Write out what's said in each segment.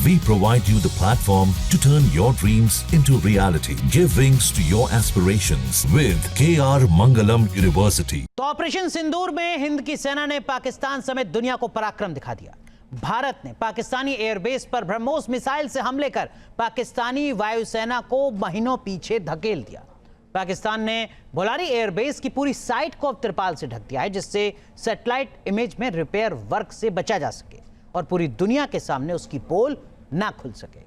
We provide you the platform to turn your dreams into reality. Give wings to your aspirations with KR Mangalam University. तो operation सिंदूर में हिंद की सेना ने पाकिस्तान समेत दुनिया को पराक्रम दिखा दिया। भारत ने पाकिस्तानी एयरबेस पर ब्रह्मोस मिसाइल से हमले कर पाकिस्तानी वायुसेना को महीनों पीछे धकेल दिया। पाकिस्तान ने भोलारी एयरबेस की पूरी साइट को अब तिरपाल से ढक दिया है, जिससे सैटेलाइट इमेज में रिपेयर वर्क से बचा जा सके और पूरी दुनिया के सामने उसकी पोल ना खुल सके।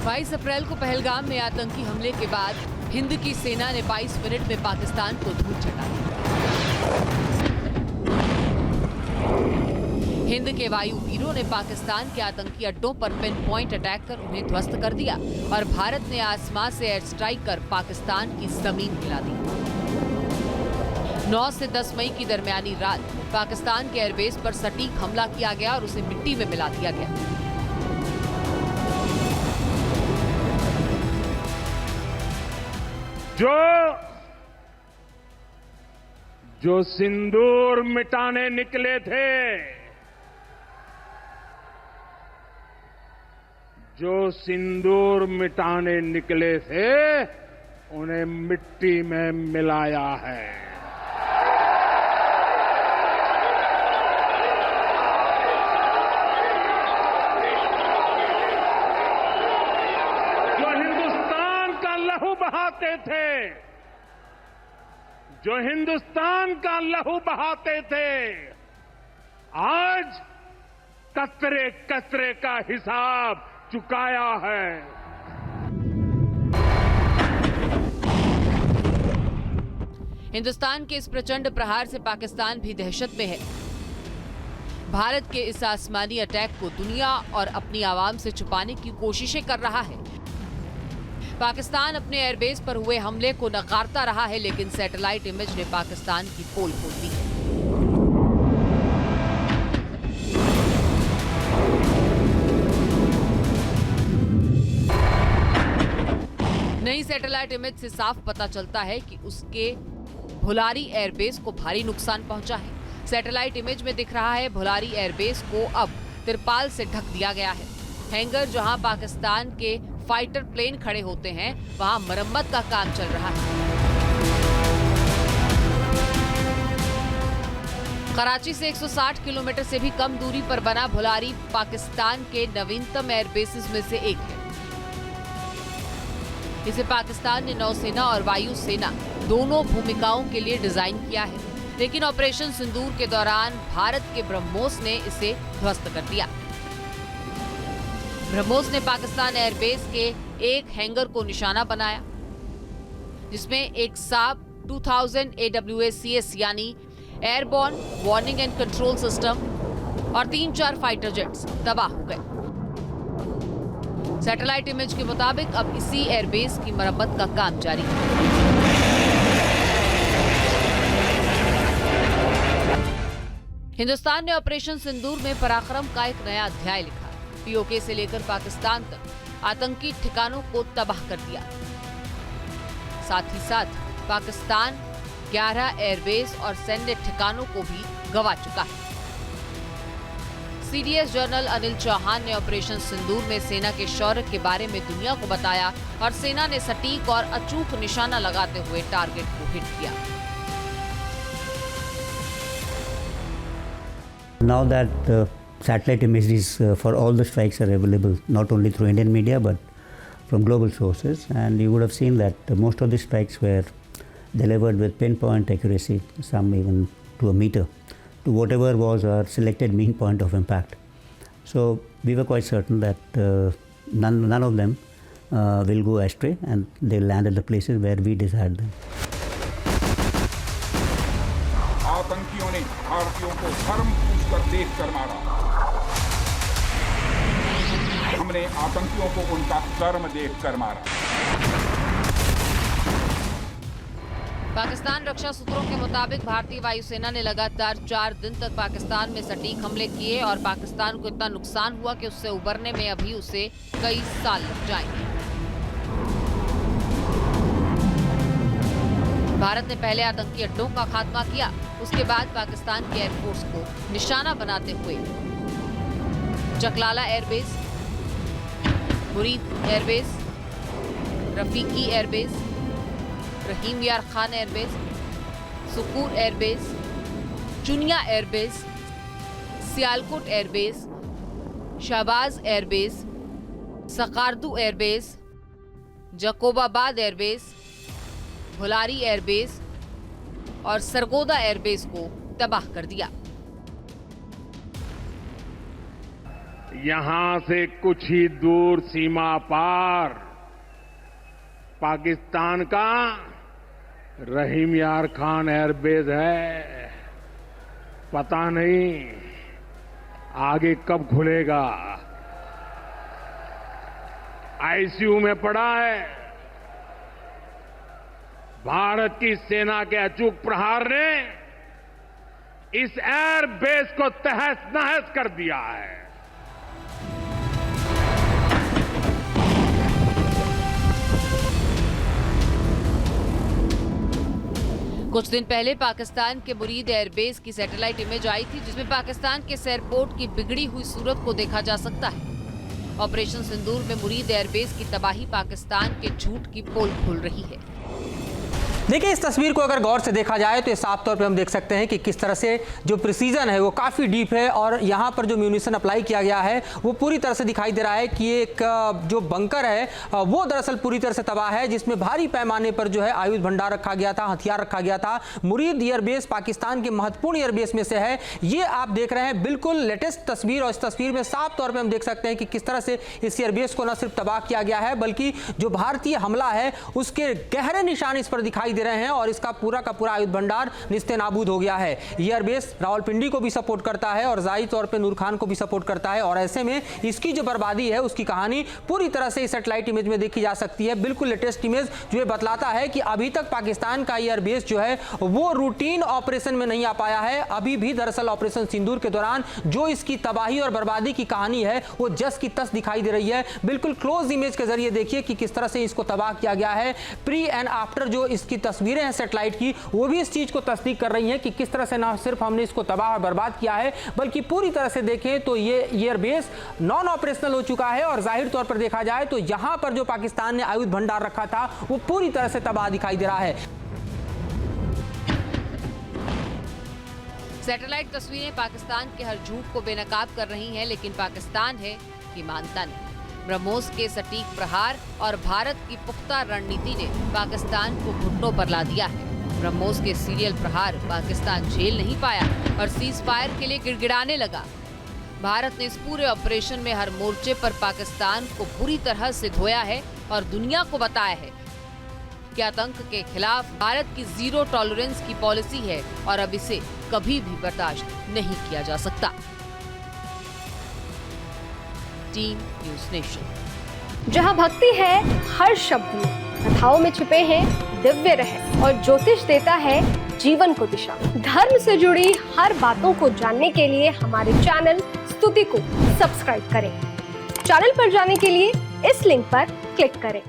22 अप्रैल को पहलगाम में आतंकी हमले के बाद हिंद की सेना ने 22 मिनट में पाकिस्तान को धूल चटा दी। हिंद के वायु वीरों ने पाकिस्तान के आतंकी अड्डों पर पिन पॉइंट अटैक कर उन्हें ध्वस्त कर दिया और भारत ने आसमान से एयर स्ट्राइक कर पाकिस्तान की जमीन हिला दी। 9 से 10 मई की दरमियानी रात पाकिस्तान के एयरबेस पर सटीक हमला किया गया और उसे मिट्टी में मिला दिया गया। जो सिंदूर मिटाने निकले थे, जो सिंदूर मिटाने निकले थे, उन्हें मिट्टी में मिलाया है। जो हिंदुस्तान का लहू बहाते थे, जो हिंदुस्तान का लहू बहाते थे, आज कतरे कतरे का हिसाब चुकाया है। हिंदुस्तान के इस प्रचंड प्रहार से पाकिस्तान भी दहशत में है। भारत के इस आसमानी अटैक को दुनिया और अपनी आवाम से छुपाने की कोशिशें कर रहा है। पाकिस्तान अपने एयरबेस पर हुए हमले को नकारता रहा है, लेकिन सैटेलाइट इमेज ने पाकिस्तान की पोल खोल दी है। नई सैटेलाइट इमेज से साफ पता चलता है कि उसके भोलारी एयरबेस को भारी नुकसान पहुंचा है। सैटेलाइट इमेज में दिख रहा है भोलारी एयरबेस को अब तिरपाल से ढक दिया गया है। हैंगर जहां पाकिस्तान के फाइटर प्लेन खड़े होते हैं, वहां मरम्मत का काम चल रहा है। कराची से 160 किलोमीटर से भी कम दूरी पर बना भोलारी पाकिस्तान के नवीनतम एयरबेसेस में से एक है। इसे पाकिस्तान ने नौसेना और वायु सेना दोनों भूमिकाओं के लिए डिजाइन किया है, लेकिन ऑपरेशन सिंदूर के दौरान भारत के ब्रह्मोस ने इसे ध्वस्त कर दिया। ब्रह्मोस ने पाकिस्तान एयरबेस के एक हैंगर को निशाना बनाया, जिसमें एक साब 2000 AWACS यानी airborne warning and control system और 3-4 फाइटर जेट्स तबाह हो गए। सैटेलाइट इमेज के मुताबिक अब इसी एयरबेस की मरम्मत का काम जारी है। हिंदुस्तान ने ऑपरेशन सिंदूर में पराक्रम का एक नया अध्याय लिखा। पीओके से लेकर पाकिस्तान तक आतंकी ठिकानों को तबाह कर दिया। साथ ही साथ पाकिस्तान 11 एयरबेस और सैन्य ठिकानों को भी गंवा चुका है। सीडीएस जनरल अनिल चौहान ने ऑपरेशन सिंदूर में सेना के शौर्य के बारे में दुनिया को बताया और सेना ने सटीक और अचूक निशाना लगाते हुए टारगेट को हिट किया। Now that satellite images for all the strikes are available, not only through Indian media but from global sources, and you would have seen that most of the strikes were delivered with pinpoint accuracy, some even to a meter, to whatever was our selected mean point of impact. So we were quite certain that none of them will go astray and they'll land at the places where we desired them. आतंकियों ने भारतीयों को धर्म पूछकर देखकर मारा। हमने आतंकियों को उनका कर्म देखकर मारा। पाकिस्तान रक्षा सूत्रों के मुताबिक भारतीय वायुसेना ने लगातार 4 दिन तक पाकिस्तान में सटीक हमले किए और पाकिस्तान को इतना नुकसान हुआ कि उससे उबरने में अभी उसे कई साल लग जाएंगे। भारत ने पहले आतंकी अड्डों का खात्मा किया, उसके बाद पाकिस्तान की एयरफोर्स को निशाना बनाते हुए Chaklala airbase, Murid airbase, Rafiqui airbase, Rahim Yar Khan airbase, Sukkur airbase, Chunian airbase, Sialkot airbase, Shahbaz airbase, Skardu airbase, Jacobabad airbase, Bholari airbase और सरगोदा एयरबेस को तबाह कर दिया। यहां से कुछ ही दूर सीमा पार पाकिस्तान का रहीम यार खान एयरबेस है। पता नहीं आगे कब खुलेगा। आईसीयू में पड़ा है। भारत की सेना के अचूक प्रहार ने इस एयरबेस को तहस नहस कर दिया है। कुछ दिन पहले पाकिस्तान के मुरीद एयरबेस की सैटेलाइट इमेज आई थी, जिसमें पाकिस्तान के इस एयरपोर्ट की बिगड़ी हुई सूरत को देखा जा सकता है। ऑपरेशन सिंदूर में मुरीद एयरबेस की तबाही पाकिस्तान के झूठ की पोल खुल रही है। देखिए, इस तस्वीर को अगर गौर से देखा जाए तो साफ तौर पे हम देख सकते हैं कि किस तरह से जो प्रिसीजन है वो काफ़ी डीप है और यहाँ पर जो म्यूनिशन अप्लाई किया गया है वो पूरी तरह से दिखाई दे रहा है कि एक जो बंकर है वो दरअसल पूरी तरह से तबाह है, जिसमें भारी पैमाने पर जो है आयुध भंडार रखा गया था, हथियार रखा गया था। मुरीद एयरबेस पाकिस्तान के महत्वपूर्ण एयरबेस में से है। ये आप देख रहे हैं बिल्कुल लेटेस्ट तस्वीर, और इस तस्वीर में साफ तौर पर हम देख सकते हैं कि किस तरह से इस एयरबेस को न सिर्फ तबाह किया गया है बल्कि जो भारतीय हमला है उसके गहरे निशान इस पर दिखाई दे रहे हैं और इसका पूरा का पूरा आयुध भंडार निस्ते नाबूद हो गया है। ये एयरबेस रावलपिंडी को भी सपोर्ट करता है और जाहिर तौर पे नूर खान को भी सपोर्ट करता है, और ऐसे में इसकी जो बर्बादी है उसकी कहानी पूरी तरह से इस सैटेलाइट इमेज में देखी जा सकती है। बिल्कुल लेटेस्ट इमेज जो ये बतलाता है कि अभी तक पाकिस्तान का एयरबेस जो है वो रूटीन ऑपरेशन में नहीं आ पाया है। अभी भी दरअसल ऑपरेशन सिंदूर के दौरान जो इसकी तबाही और बर्बादी की कहानी है वो जस की तस दिखाई दे रही है। बिल्कुल क्लोज इमेज के जरिए देखिए कि किस तरह से इसको तबाह किया गया है। प्री एंड आफ्टर जो इसकी तस्वीरें हैं सैटेलाइट की, वो भी इस चीज को तस्दीक कर रही हैं कि किस तरह से ना सिर्फ हमने इसको तबाह और बर्बाद किया है बल्कि पूरी तरह से देखें तो ये एयरबेस नॉन ऑपरेशनल हो चुका है। और जाहिर तौर पर देखा जाए तो यहां पर जो पाकिस्तान ने आयुध भंडार रखा था वो पूरी तरह से तबाह दिखाई दे रहा है। सैटेलाइट तस्वीरें पाकिस्तान के हर झूठ को बेनकाब कर रही हैं, लेकिन पाकिस्तान है कि मानता नहीं। ब्रह्मोस के सटीक प्रहार और भारत की पुख्ता रणनीति ने पाकिस्तान को घुटनों पर ला दिया है। ब्रह्मोस के सीरियल प्रहार पाकिस्तान झेल नहीं पाया और सीज फायर के लिए गिड़गिड़ाने लगा। भारत ने इस पूरे ऑपरेशन में हर मोर्चे पर पाकिस्तान को बुरी तरह से धोया है और दुनिया को बताया है कि आतंक के खिलाफ भारत की जीरो टॉलरेंस की पॉलिसी है और अब इसे कभी भी बर्दाश्त नहीं किया जा सकता। Team news nation. जहां भक्ति है हर शब्द में, कथाओं में छुपे हैं दिव्य रहस्य और ज्योतिष देता है जीवन को दिशा। धर्म से जुड़ी हर बातों को जानने के लिए हमारे चैनल स्तुति को सब्सक्राइब करें। चैनल पर जाने के लिए इस लिंक पर क्लिक करें।